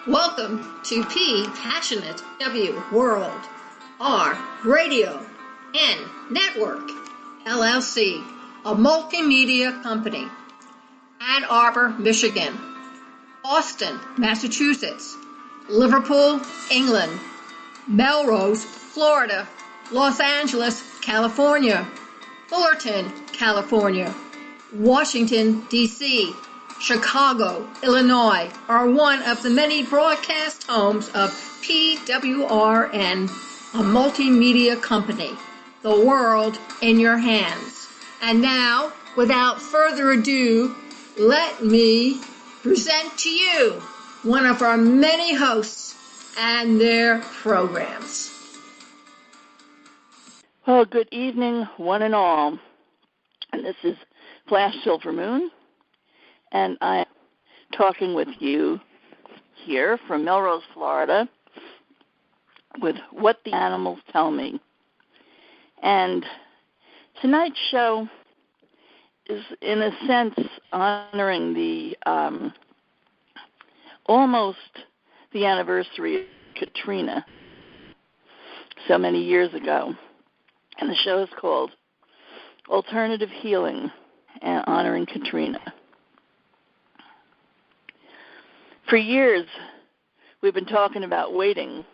Welcome to P Passionate W World, R Radio N Network, LLC, a multimedia company. Ann Arbor, Michigan, Boston, Massachusetts, Liverpool, England, Melrose, Florida, Los Angeles, California, Fullerton, California, Washington, D.C., Chicago, Illinois are one of the many broadcast homes of PWRN, a multimedia company. The world in your hands. And now, without further ado, let me present to you one of our many hosts and their programs. Well, good evening, one and all. And this is flash-silvermoon, and I'm talking with you here from Melrose, Florida, with What the Animals Tell Me. And tonight's show is, in a sense, honoring the almost the anniversary of Katrina so many years ago. And the show is called Alterneate Healing and Honoring Katrina. For years, we've been talking about waiting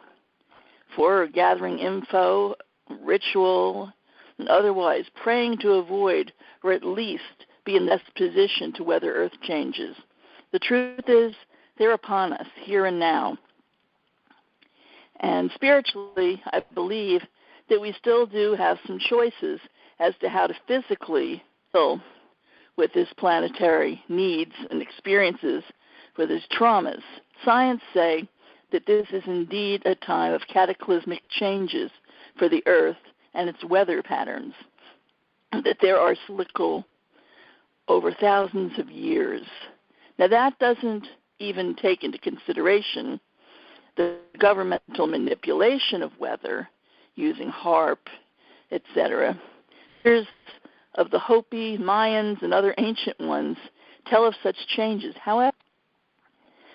for gathering info, ritual, and otherwise praying to avoid or at least be in the best position to weather earth changes. The truth is, they're upon us here and now. And spiritually, I believe that we still do have some choices as to how to physically deal with this planetary needs and experiences for these traumas. Science say that this is indeed a time of cataclysmic changes for the Earth and its weather patterns, that there are cyclical over thousands of years. Now that doesn't even take into consideration the governmental manipulation of weather using HAARP, etc. Years of the Hopi, Mayans, and other ancient ones tell of such changes. However,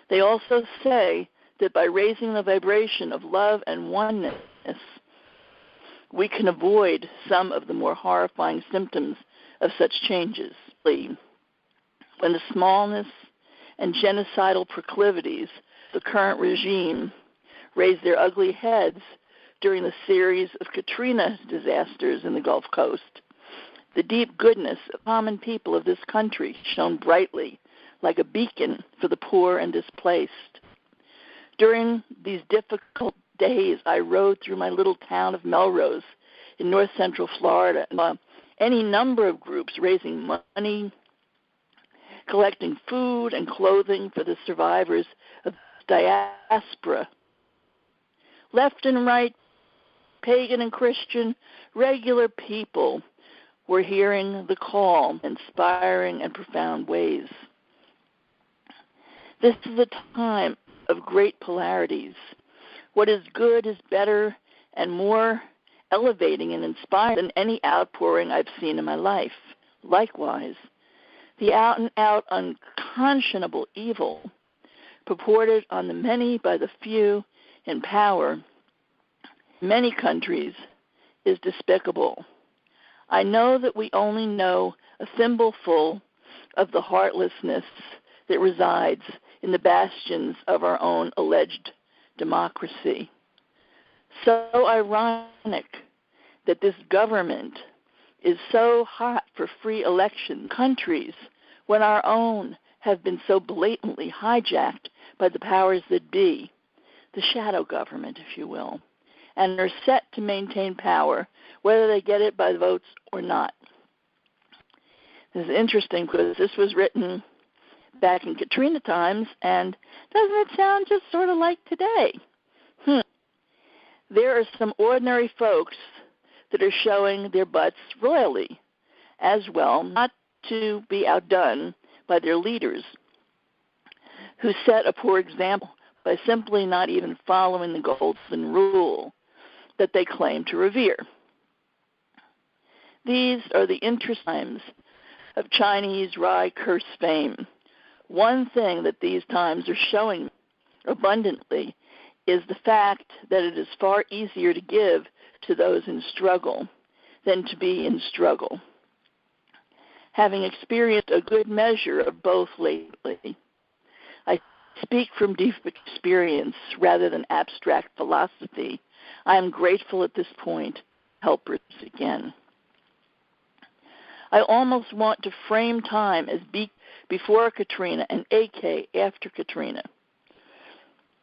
they also say that by raising the vibration of love and oneness, we can avoid some of the more horrifying symptoms of such changes. When the smallness and genocidal proclivities of the current regime raise their ugly heads during the series of Katrina disasters in the Gulf Coast, the deep goodness of common people of this country shone brightly like a beacon for the poor and displaced. During these difficult days, I rode through my little town of Melrose in north central Florida and saw any number of groups raising money, collecting food and clothing for the survivors of diaspora. Left and right, pagan and Christian, regular people were hearing the call in inspiring and profound ways. This is a time of great polarities. What is good is better and more elevating and inspiring than any outpouring I've seen in my life. Likewise, the out-and-out unconscionable evil purported on the many by the few in power in many countries is despicable. I know that we only know a thimbleful of the heartlessness that resides in the bastions of our own alleged democracy. So ironic that this government is so hot for free election countries when our own have been so blatantly hijacked by the powers that be, the shadow government, if you will, and are set to maintain power whether they get it by the votes or not. This is interesting because this was written back in Katrina times, and doesn't it sound just sort of like today? There are some ordinary folks that are showing their butts royally as well, not to be outdone by their leaders, who set a poor example by simply not even following the golden rule that they claim to revere. These are the interesting times of Chinese wry curse fame. One thing that these times are showing abundantly is the fact that it is far easier to give to those in struggle than to be in struggle. Having experienced a good measure of both lately, I speak from deep experience rather than abstract philosophy. I am grateful at this point to helpers again. I almost want to frame time as before Katrina and AK after Katrina,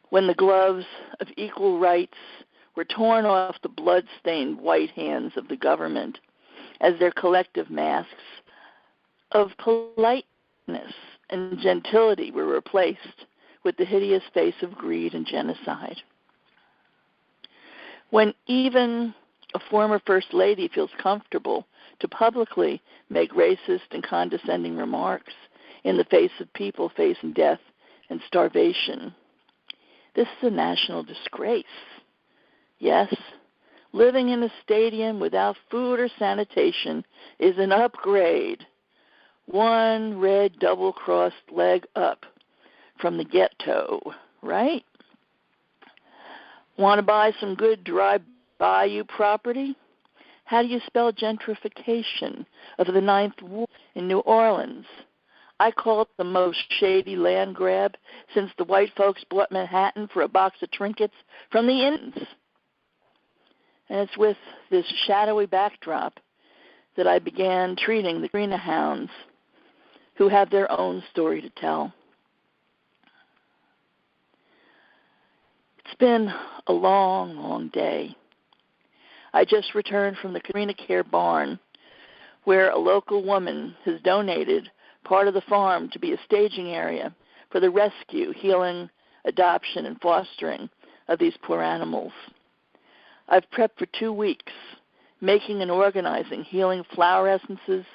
when the gloves of equal rights were torn off the blood-stained white hands of the government as their collective masks of politeness and gentility were replaced with the hideous face of greed and genocide. When even a former First Lady feels comfortable to publicly make racist and condescending remarks in the face of people facing death and starvation, this is a national disgrace. Yes, living in a stadium without food or sanitation is an upgrade. One red double-crossed leg up from the ghetto, right? Want to buy some good dry bayou property? How do you spell gentrification of the Ninth Ward in New Orleans? I call it the most shady land grab since the white folks bought Manhattan for a box of trinkets from the Indians. And it's with this shadowy backdrop that I began treating the Katrina hounds who have their own story to tell. It's been a long, long day. I just returned from the Katrina Care Barn, where a local woman has donated part of the farm to be a staging area for the rescue, healing, adoption, and fostering of these poor animals. I've prepped for 2 weeks, making and organizing healing flower essences,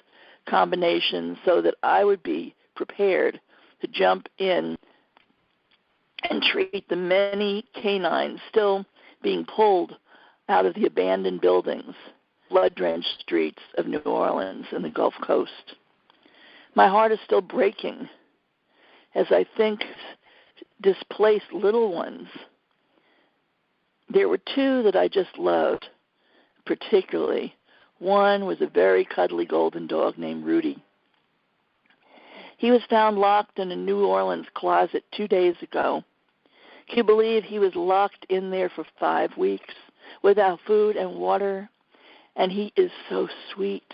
combinations, so that I would be prepared to jump in and treat the many canines still being pulled out of the abandoned buildings, blood-drenched streets of New Orleans and the Gulf Coast. My heart is still breaking as I think displaced little ones. There were 2 that I just loved, particularly. One was a very cuddly golden dog named Rudy. He was found locked in a New Orleans closet 2 days ago. Can you believe he was locked in there for 5 weeks without food and water? And he is so sweet.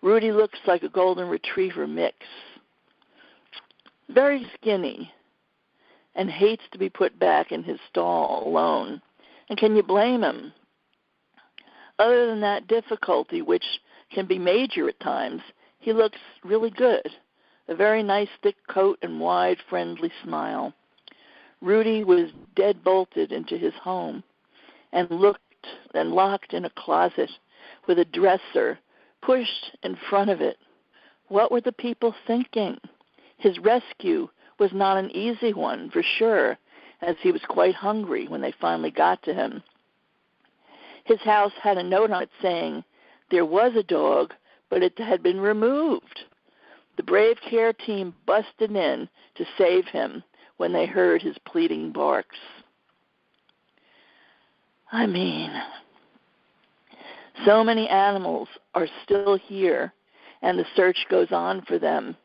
Rudy looks like a golden retriever mix. Very skinny and hates to be put back in his stall alone. And can you blame him? Other than that difficulty, which can be major at times, he looks really good. A very nice thick coat and wide, friendly smile. Rudy was dead-bolted into his home and locked in a closet with a dresser pushed in front of it. What were the people thinking? His rescue was not an easy one, for sure, as he was quite hungry when they finally got to him. His house had a note on it saying there was a dog, but it had been removed. The brave care team busted in to save him when they heard his pleading barks. I mean, so many animals are still here, and the search goes on for them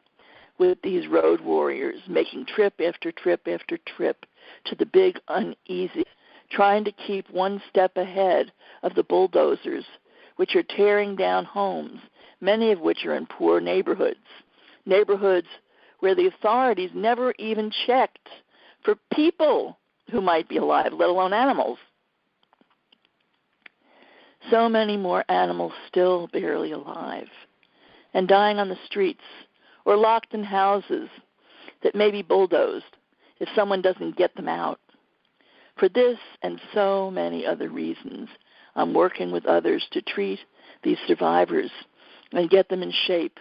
with these road warriors making trip after trip after trip to the big uneasy, trying to keep one step ahead of the bulldozers, which are tearing down homes, many of which are in poor neighborhoods where the authorities never even checked for people who might be alive, let alone animals. So many more animals still barely alive and dying on the streets or locked in houses that may be bulldozed if someone doesn't get them out. For this and so many other reasons, I'm working with others to treat these survivors and get them in shape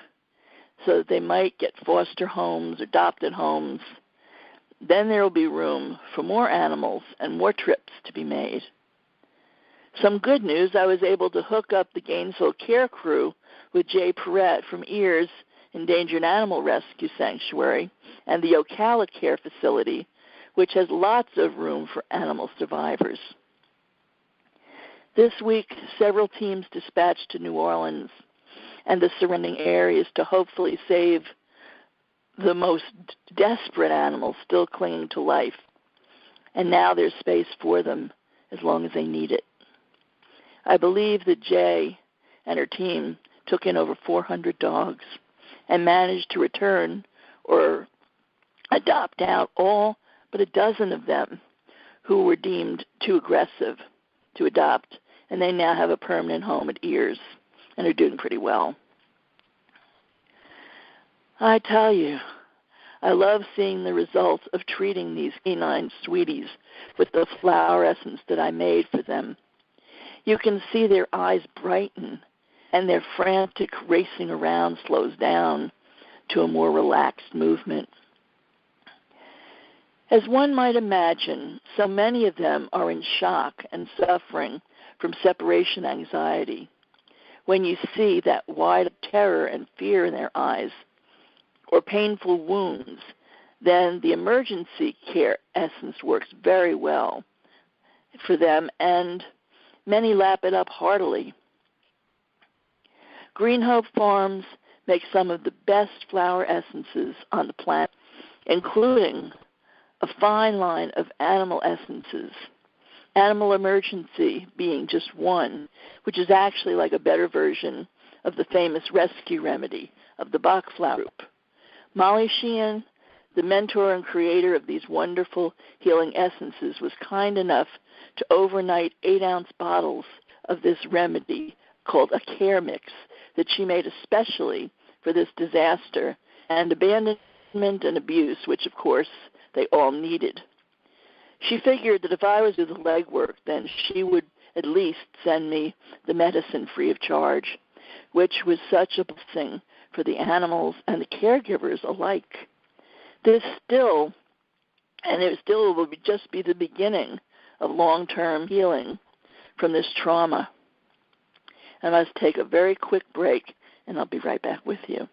so that they might get foster homes, adopted homes. Then there will be room for more animals and more trips to be made. Some good news, I was able to hook up the Gainesville Care Crew with Jay Perrette from EARS Endangered Animal Rescue Sanctuary and the Ocala Care Facility which has lots of room for animal survivors. This week, several teams dispatched to New Orleans and the surrounding areas to hopefully save the most desperate animals still clinging to life. And now there's space for them as long as they need it. I believe that Jay and her team took in over 400 dogs and managed to return or adopt out all but a dozen of them who were deemed too aggressive to adopt, and they now have a permanent home at Ears and are doing pretty well. I tell you, I love seeing the results of treating these canine sweeties with the flower essence that I made for them. You can see their eyes brighten and their frantic racing around slows down to a more relaxed movement. As one might imagine, so many of them are in shock and suffering from separation anxiety. When you see that wide terror and fear in their eyes, or painful wounds, then the emergency care essence works very well for them, and many lap it up heartily. Green Hope Farms makes some of the best flower essences on the planet, including a fine line of animal essences, Animal Emergency being just one, which is actually like a better version of the famous rescue remedy of the Bach flower group. Molly Sheehan, the mentor and creator of these wonderful healing essences, was kind enough to overnight 8-ounce bottles of this remedy called a care mix that she made especially for this disaster and abandonment and abuse, which, of course, they all needed. She figured that if I was to do the legwork, then she would at least send me the medicine free of charge, which was such a blessing for the animals and the caregivers alike. This still, and it still will just be the beginning of long-term healing from this trauma. I must take a very quick break, and I'll be right back with you.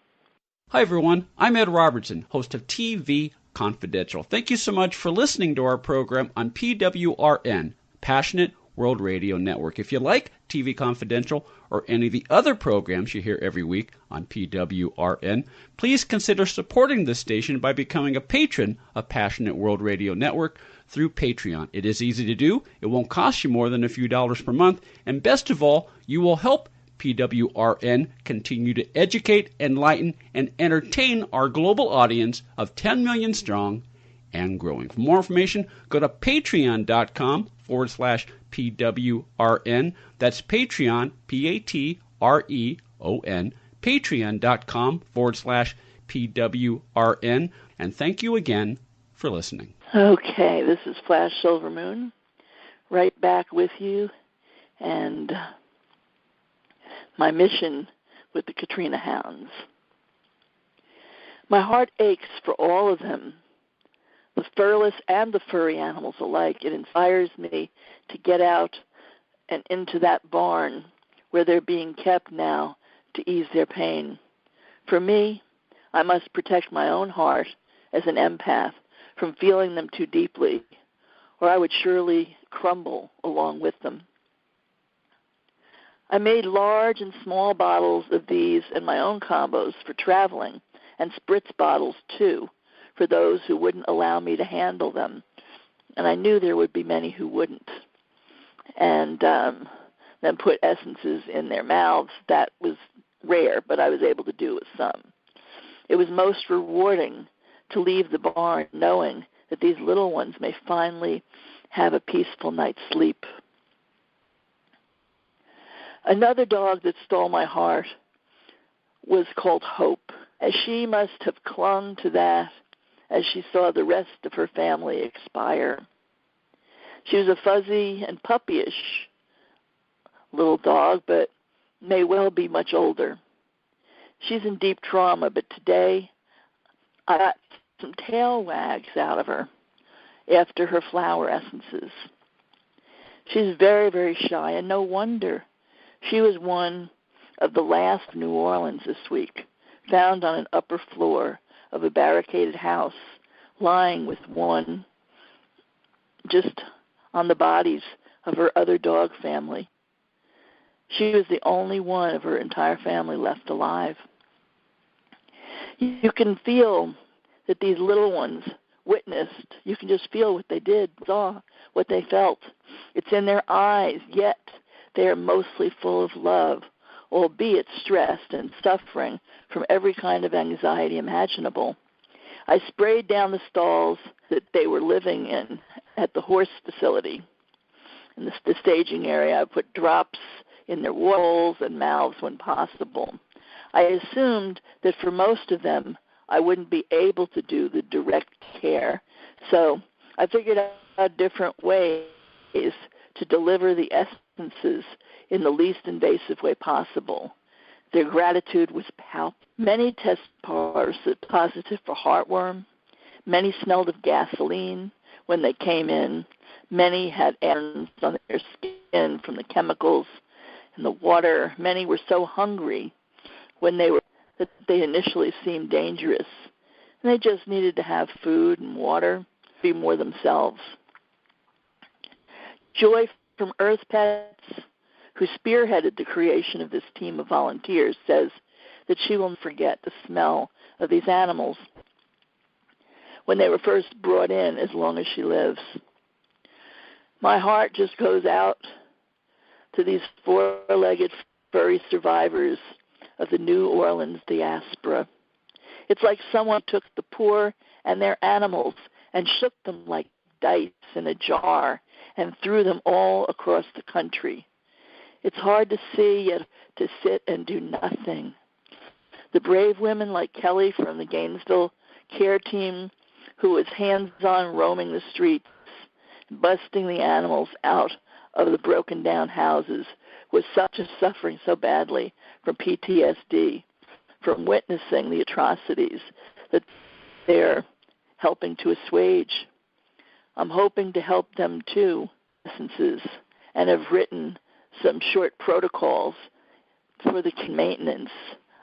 Hi, everyone. I'm Ed Robertson, host of TV Confidential. Thank you so much for listening to our program on PWRN, Passionate World Radio Network. If you like TV Confidential or any of the other programs you hear every week on PWRN, please consider supporting this station by becoming a patron of Passionate World Radio Network through Patreon. It is easy to do. It won't cost you more than a few dollars per month. And best of all, you will help PWRN continue to educate, enlighten, and entertain our global audience of 10 million strong and growing. For more information, go to patreon.com/PWRN. That's Patreon, Patreon, patreon.com/PWRN. And thank you again for listening. Okay, this is flash-silvermoon, right back with you, and my mission with the Katrina Hounds. My heart aches for all of them, the furless and the furry animals alike. It inspires me to get out and into that barn where they're being kept now to ease their pain. For me, I must protect my own heart as an empath from feeling them too deeply, or I would surely crumble along with them. I made large and small bottles of these and my own combos for traveling, and spritz bottles, too, for those who wouldn't allow me to handle them. And I knew there would be many who wouldn't. And then put essences in their mouths. That was rare, but I was able to do it with some. It was most rewarding to leave the barn knowing that these little ones may finally have a peaceful night's sleep. Another dog that stole my heart was called Hope, as she must have clung to that as she saw the rest of her family expire. She was a fuzzy and puppyish little dog, but may well be much older. She's in deep trauma, but today I got some tail wags out of her after her flower essences. She's very, very shy, and no wonder. She was one of the last New Orleans this week, found on an upper floor of a barricaded house, lying with one just on the bodies of her other dog family. She was the only one of her entire family left alive. You can feel that these little ones witnessed. You can just feel what they did, saw, what they felt. It's in their eyes, yet they are mostly full of love, albeit stressed and suffering from every kind of anxiety imaginable. I sprayed down the stalls that they were living in at the horse facility. In the staging area, I put drops in their walls and mouths when possible. I assumed that for most of them, I wouldn't be able to do the direct care, so I figured out different ways to deliver the essences in the least invasive way possible. Their gratitude was palpable. Many tested positive for heartworm. Many smelled of gasoline when they came in. Many had burns on their skin from the chemicals in the water. Many were so hungry when that they initially seemed dangerous, and they just needed to have food and water, be more themselves. Joy from Earth Pets, who spearheaded the creation of this team of volunteers, says that she will never forget the smell of these animals when they were first brought in as long as she lives. My heart just goes out to these four-legged furry survivors of the New Orleans diaspora. It's like someone took the poor and their animals and shook them like dice in a jar and threw them all across the country. It's hard to see, yet to sit and do nothing. The brave women like Kelly from the Gainesville care team, who was hands-on roaming the streets, busting the animals out of the broken-down houses, was such a suffering so badly from PTSD, from witnessing the atrocities that they're helping to assuage. I'm hoping to help them too, essences, and have written some short protocols for the maintenance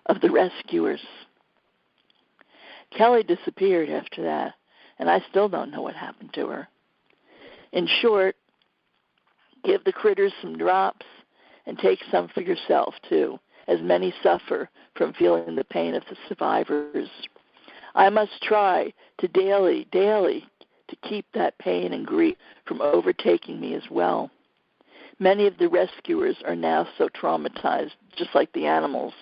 of the rescuers. Kelly disappeared after that, and I still don't know what happened to her. In short, give the critters some drops and take some for yourself too, as many suffer from feeling the pain of the survivors. I must try to daily to keep that pain and grief from overtaking me as well. Many of the rescuers are now so traumatized, just like the animals.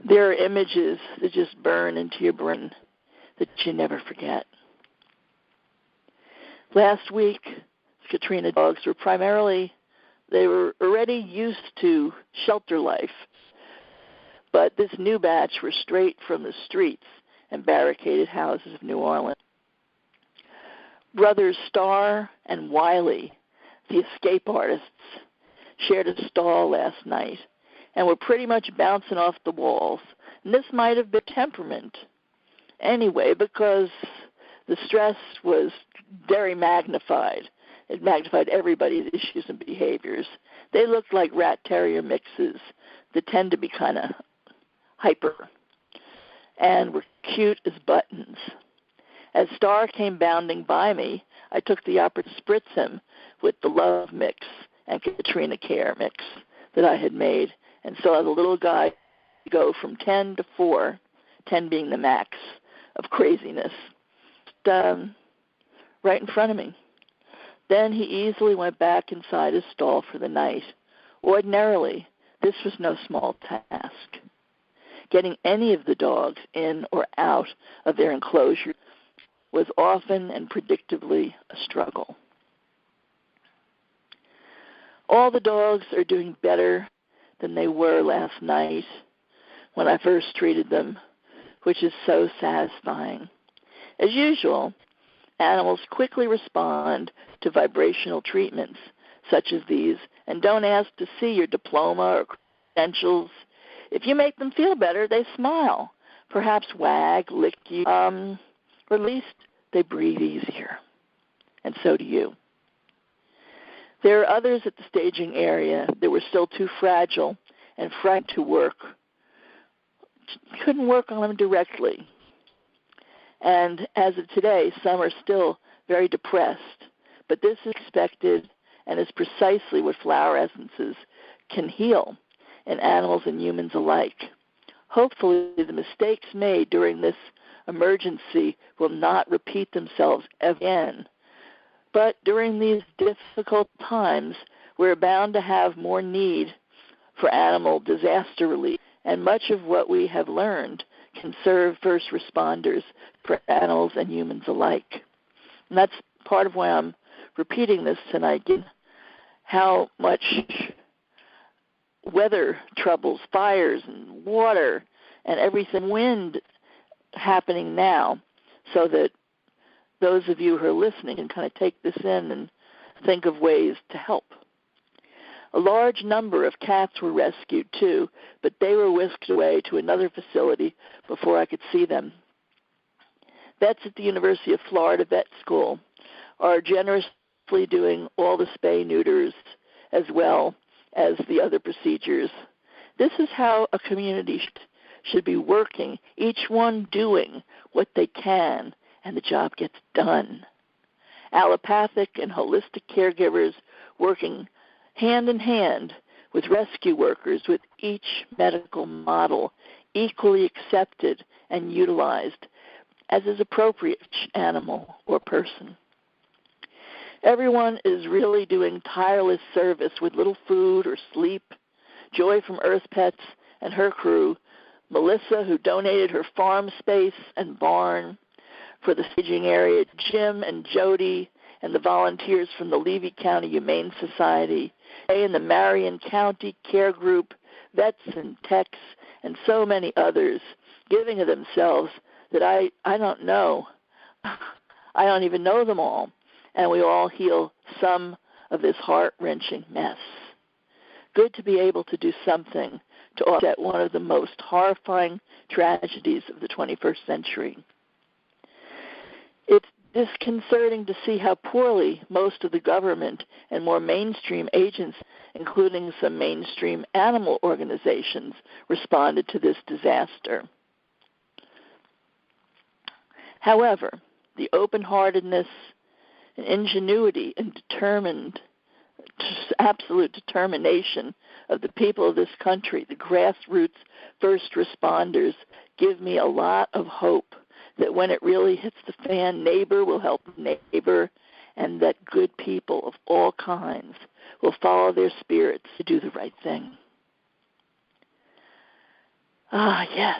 There are images that just burn into your brain that you never forget. Last week, Katrina dogs they were already used to shelter life, but this new batch were straight from the streets and barricaded houses of New Orleans. Brothers Starr and Wiley, the escape artists, shared a stall last night and were pretty much bouncing off the walls. And this might have been temperament anyway, because the stress was very magnified. It magnified everybody's issues and behaviors. They looked like rat-terrier mixes that tend to be kind of hyper and were cute as buttons. As Starr came bounding by me, I took the opportunity to spritz him with the Love Mix and Katrina Care Mix that I had made, and saw the little guy go from 10 to 4, 10 being the max of craziness, right in front of me. Then he easily went back inside his stall for the night. Ordinarily, this was no small task. Getting any of the dogs in or out of their enclosure was often and predictably a struggle. All the dogs are doing better than they were last night when I first treated them, which is so satisfying. As usual, animals quickly respond to vibrational treatments such as these and don't ask to see your diploma or credentials. If you make them feel better, they smile, perhaps wag, lick you, or at least they breathe easier. And so do you. There are others at the staging area that were still too fragile and frightened to work. Couldn't work on them directly. And as of today, some are still very depressed But this is expected and is precisely what flower essences can heal in animals and humans alike. Hopefully, the mistakes made during this emergency will not repeat themselves again. But during these difficult times, we're bound to have more need for animal disaster relief, and much of what we have learned can serve first responders for animals and humans alike. And that's part of why I'm repeating this tonight, how much weather troubles, fires and water and everything, wind happening now, so that those of you who are listening can kind of take this in and think of ways to help. A large number of cats were rescued too, but they were whisked away to another facility before I could see them. Vets at the University of Florida Vet School are generously doing all the spay-neuters as well as the other procedures. This is how a community should be working, each one doing what they can, and the job gets done. Allopathic and holistic caregivers working hand in hand with rescue workers, with each medical model equally accepted and utilized as is appropriate for each animal or person. Everyone is really doing tireless service with little food or sleep. Joy from Earth Pets and her crew, Melissa, who donated her farm space and barn for the staging area, Jim and Jody, and the volunteers from the Levy County Humane Society, and the Marion County Care Group, vets and techs, and so many others, giving of themselves that I don't know. I don't even know them all. And we all heal some of this heart-wrenching mess. Good to be able to do something to offset one of the most horrifying tragedies of the 21st century. It's disconcerting to see how poorly most of the government and more mainstream agents, including some mainstream animal organizations, responded to this disaster. However, the open-heartedness and ingenuity and absolute determination of the people of this country, the grassroots first responders, give me a lot of hope that when it really hits the fan, neighbor will help neighbor, and that good people of all kinds will follow their spirits to do the right thing. Ah, yes.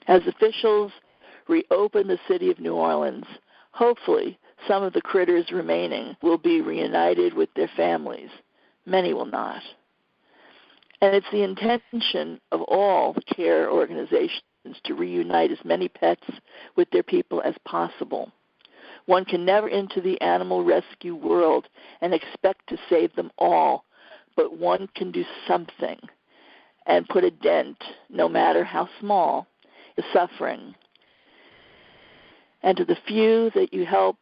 As officials reopen the city of New Orleans, hopefully some of the critters remaining will be reunited with their families. Many will not. And it's the intention of all the care organizations to reunite as many pets with their people as possible. One can never enter the animal rescue world and expect to save them all, but one can do something and put a dent, no matter how small, in the suffering. And to the few that you help,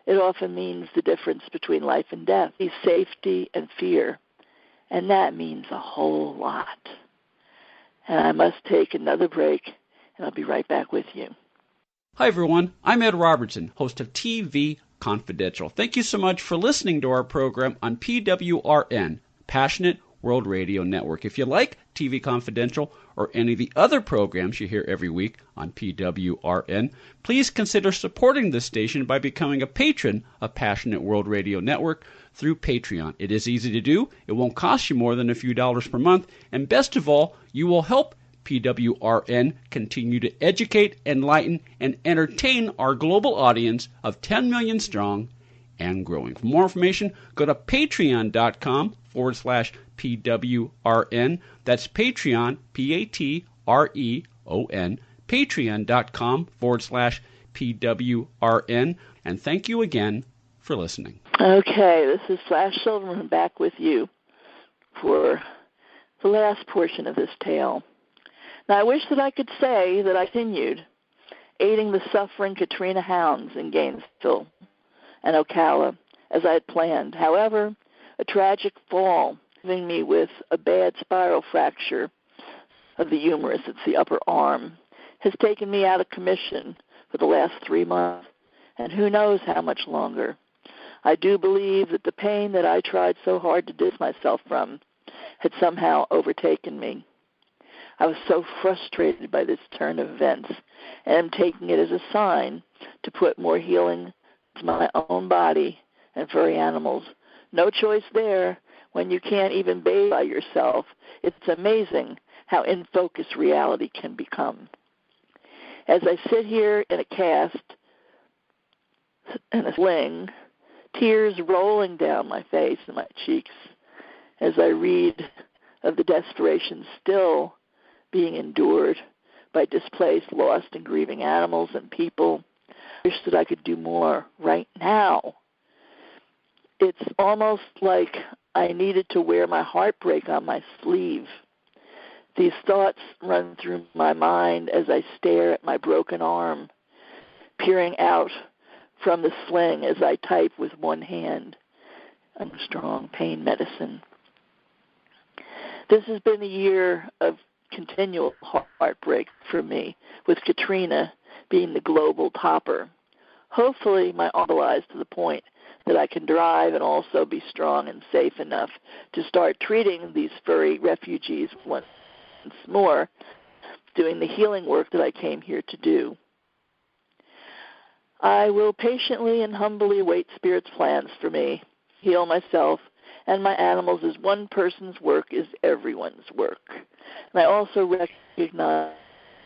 it often means the difference between life and death, safety and fear. And that means a whole lot. And I must take another break, and I'll be right back with you. Hi, everyone. I'm Ed Robertson, host of TV Confidential. Thank you so much for listening to our program on PWRN, Passionate World Radio Network. If you like TV Confidential or any of the other programs you hear every week on PWRN, please consider supporting this station by becoming a patron of Passionate World Radio Network through Patreon. It is easy to do. It won't cost you more than a few dollars per month. And best of all, you will help PWRN continue to educate, enlighten, and entertain our global audience of 10 million strong and growing. For more information, go to patreon.com/PWRN. That's Patreon, Patreon, patreon.com/PWRN. And thank you again for listening. Okay, this is flash-silvermoon back with you for the last portion of this tale. Now, I wish that I could say that I continued aiding the suffering Katrina hounds in Gainesville and Ocala as I had planned. However, a tragic fall, leaving me with a bad spiral fracture of the humerus, it's the upper arm, has taken me out of commission for the last 3 months, and who knows how much longer. I do believe that the pain that I tried so hard to distance myself from had somehow overtaken me. I was so frustrated by this turn of events, and am taking it as a sign to put more healing to my own body and furry animals. No choice there when you can't even bathe by yourself. It's amazing how in focus reality can become. As I sit here in a cast and a sling, tears rolling down my face and my cheeks as I read of the desperation still being endured by displaced, lost, and grieving animals and people. I wish that I could do more right now. It's almost like I needed to wear my heartbreak on my sleeve. These thoughts run through my mind as I stare at my broken arm, peering out from the sling as I type with one hand. I'm strong pain medicine. This has been a year of continual heartbreak for me, with Katrina being the global topper. Hopefully my arm stabilized to the point that I can drive and also be strong and safe enough to start treating these furry refugees once more, doing the healing work that I came here to do. I will patiently and humbly await Spirit's plans for me, heal myself and my animals as one person's work is everyone's work. And I also recognize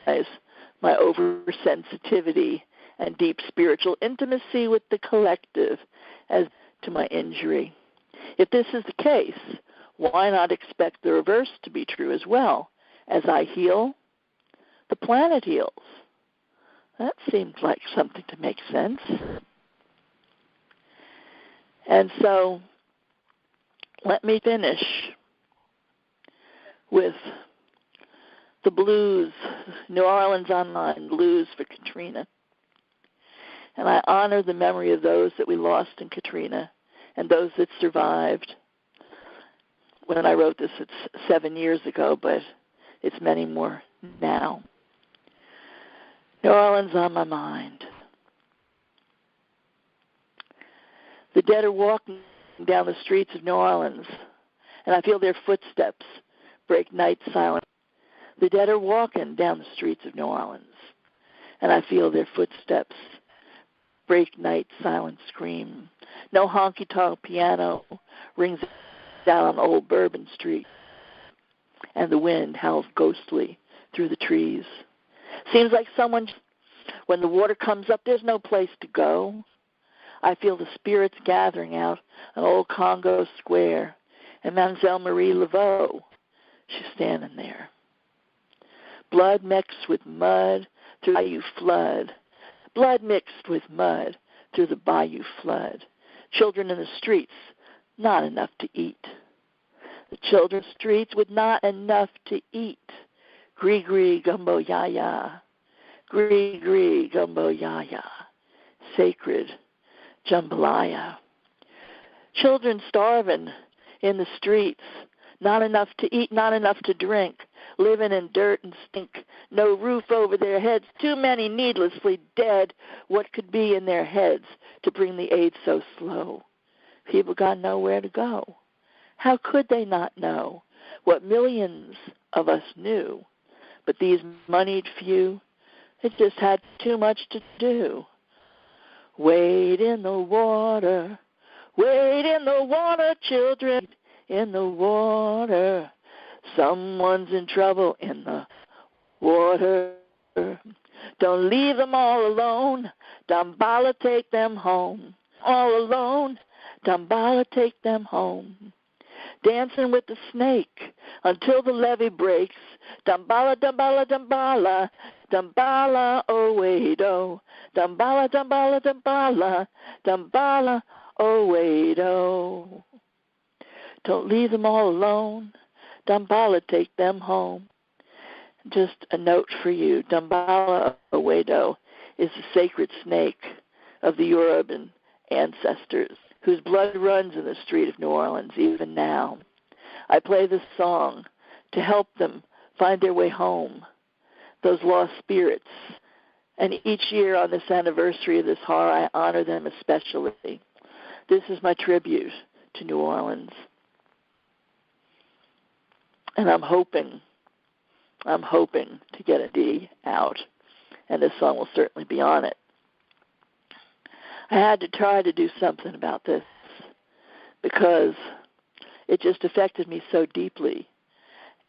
my oversensitivity and deep spiritual intimacy with the collective as to my injury. If this is the case, why not expect the reverse to be true as well? As I heal, the planet heals. That seems like something to make sense. And so, let me finish with the blues, New Orleans Online Blues for Katrina. And I honor the memory of those that we lost in Katrina and those that survived. When I wrote this, it's 7 years ago, but it's many more now. New Orleans on my mind. The dead are walking down the streets of New Orleans, and I feel their footsteps break night silence. The dead are walking down the streets of New Orleans, and I feel their footsteps break night silent scream. No honky-tonk piano rings out on old Bourbon Street, and the wind howls ghostly through the trees. Seems like someone, when the water comes up, there's no place to go. I feel the spirits gathering out on old Congo Square, and Mademoiselle Marie Laveau, she's standing there. Blood mixed with mud through the bayou flood. Blood mixed with mud through the bayou flood. Children in the streets, not enough to eat. The children in the streets with not enough to eat. Gree-gree, gumbo ya-ya. Gree-gree, gumbo ya-ya. Sacred jambalaya. Children starving in the streets, not enough to eat, not enough to drink, living in dirt and stink, no roof over their heads, too many needlessly dead. What could be in their heads to bring the aid so slow? People got nowhere to go. How could they not know what millions of us knew? But these moneyed few, it just had too much to do. Wade in the water, children, in the water. Someone's in trouble in the water. Don't leave them all alone. Dambala, take them home. All alone. Dambala, take them home. Dancing with the snake until the levee breaks. Dambala, dambala, dambala. Dambala, oh wait, oh. Dambala, dambala, dambala. Dambala, oh wait, oh. Don't leave them all alone. Dambala, take them home. Just a note for you. Dambala Owedo is the sacred snake of the Yoruban ancestors whose blood runs in the street of New Orleans even now. I play this song to help them find their way home, those lost spirits And each year on this anniversary of this horror, I honor them especially. This is my tribute to New Orleans. And I'm hoping to get a D out, and this song will certainly be on it. I had to try to do something about this because it just affected me so deeply.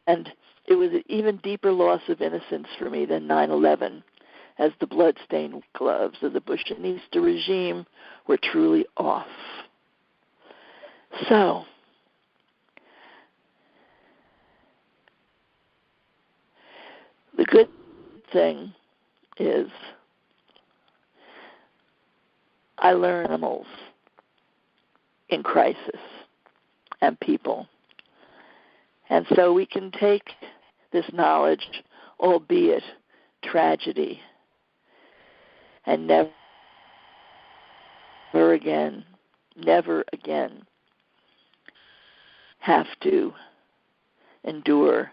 And it was an even deeper loss of innocence for me than 9/11, as the blood-stained gloves of the Bushinista regime were truly off. So, the good thing is I learn animals in crisis and people. And so we can take this knowledge, albeit tragedy, and never again have to endure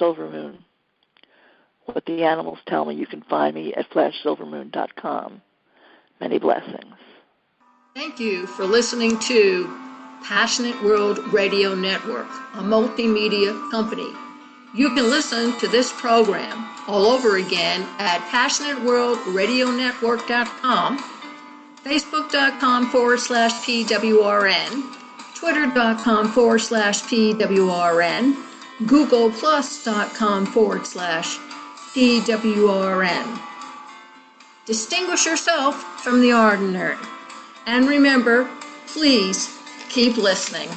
Silvermoon. What the animals tell me. You can find me at flash-silvermoon.com. Many blessings. Thank you for listening to Passionate World Radio Network, a multimedia company. You can listen to this program all over again at passionateworldradionetwork.com, facebook.com/PWRN, twitter.com/PWRN, googleplus.com/PWRN. Distinguish yourself from the ordinary. And remember, please keep listening.